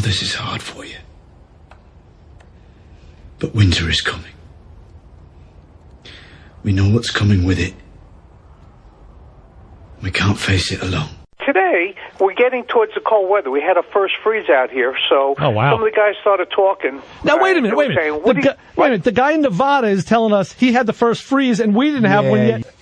this is hard for you. But winter is coming. We know what's coming with it. We can't face it alone. Today, we're getting towards the cold weather. We had a first freeze out here, so some of the guys started talking. Now, wait a minute. The guy in Nevada is telling us he had the first freeze, and we didn't have one yet.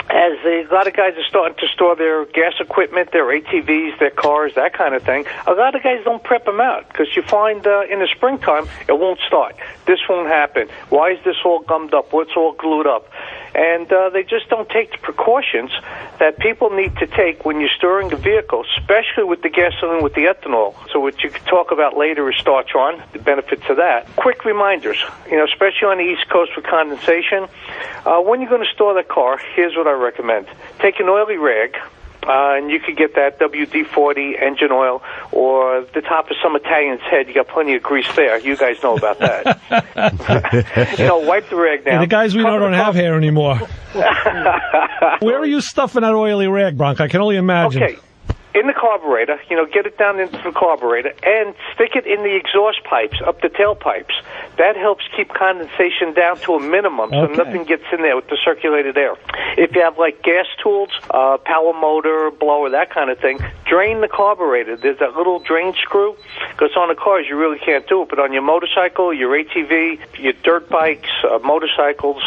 As a lot of guys are starting to store their gas equipment, their ATVs, their cars, that kind of thing, a lot of guys don't prep them out because you find in the springtime it won't start. This won't happen. Why is this all gummed up? What's all glued up? And they just don't take the precautions that people need to take when you're storing the vehicle, especially with the gasoline, with the ethanol. So what you can talk about later is Startron, the benefits of that. Quick reminders, especially on the East Coast with condensation. When you're going to store the car, here's what I recommend. Take an oily rag, and you could get that WD-40 engine oil or the top of some Italian's head. You got plenty of grease there. You guys know about that. Wipe the rag down. Yeah, the guys we know don't have hair anymore. Where are you stuffing that oily rag, Bronk? I can only imagine. Okay. In the carburetor, get it down into the carburetor and stick it in the exhaust pipes, up the tailpipes. That helps keep condensation down to a minimum so nothing gets in there with the circulated air. If you have like gas tools, power motor, blower, that kind of thing, drain the carburetor. There's that little drain screw, because on the cars you really can't do it, but on your motorcycle, your ATV, your dirt bikes, motorcycles,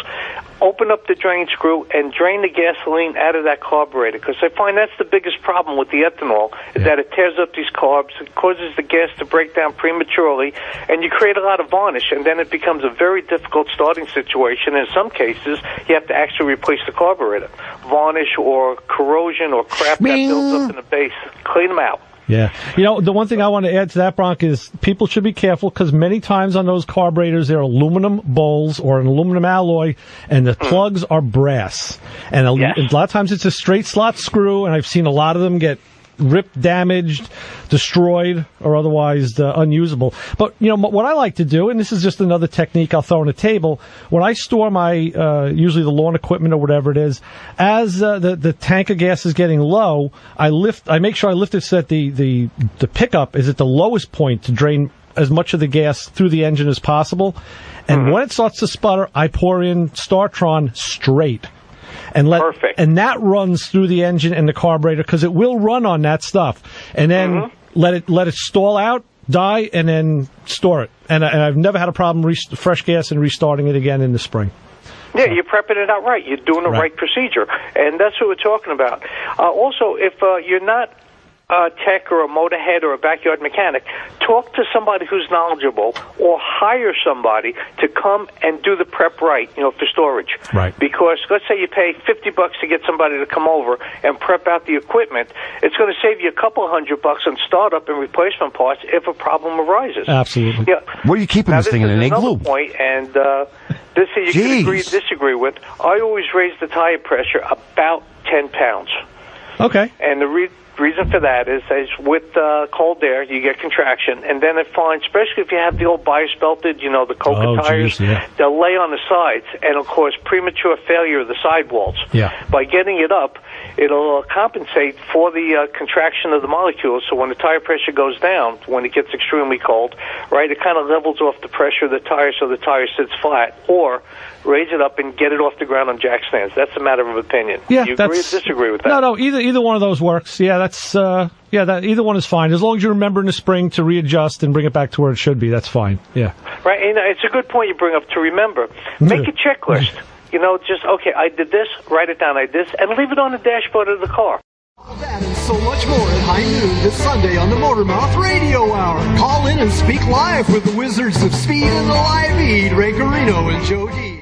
open up the drain screw and drain the gasoline out of that carburetor, because I find that's the biggest problem with the ethanol, is that it tears up these carbs, it causes the gas to break down prematurely, and you create a lot of varnish, and then it becomes a very difficult starting situation. In some cases, you have to actually replace the carburetor. Varnish or corrosion or crap that builds up in the base, clean them out. Yeah. The one thing I want to add to that, Bronk, is people should be careful because many times on those carburetors there are aluminum bowls or an aluminum alloy, and the plugs are brass. And a lot of times it's a straight slot screw, and I've seen a lot of them get ripped, damaged, destroyed, or otherwise unusable. But, what I like to do, and this is just another technique I'll throw on the table, when I store my, usually the lawn equipment or whatever it is, as the tank of gas is getting low, I make sure I lift it so that the pickup is at the lowest point to drain as much of the gas through the engine as possible. And when it starts to sputter, I pour in Startron straight. Perfect. And that runs through the engine and the carburetor because it will run on that stuff. And then let it stall out, die, and then store it. And I've never had a problem fresh gas and restarting it again in the spring. Yeah, you're prepping it out right. You're doing the right procedure. And that's what we're talking about. Also, if you're not a tech or a motorhead or a backyard mechanic, talk to somebody who's knowledgeable or hire somebody to come and do the prep right, for storage. Right. Because let's say you pay $50 to get somebody to come over and prep out the equipment, it's going to save you a couple of $100 on startup and replacement parts if a problem arises. Absolutely. Yeah. Where are you keeping this thing in an igloo? Point, and this you can agree, disagree with. I always raise the tire pressure about 10 pounds. Okay. And the reason for that is with cold air, you get contraction, and then it finds, especially if you have the old bias belted, the Coca tires, they'll lay on the sides, and it'll cause premature failure of the sidewalls. Yeah. By getting it up, it'll compensate for the contraction of the molecules, so when the tire pressure goes down, when it gets extremely cold, right, it kind of levels off the pressure of the tire so the tire sits flat, or raise it up and get it off the ground on jack stands. That's a matter of opinion. Yeah, you agree or disagree with that? No, either one of those works. Yeah, that's either one is fine. As long as you remember in the spring to readjust and bring it back to where it should be, that's fine. Yeah. Right, and it's a good point you bring up to remember. Make a checklist. I did this, write it down, I did this, and leave it on the dashboard of the car. All that and so much more at high noon this Sunday on the MotorMouth Radio Hour. Call in and speak live with the Wizards of Speed and the Live Eat, Ray Carino and Joe D.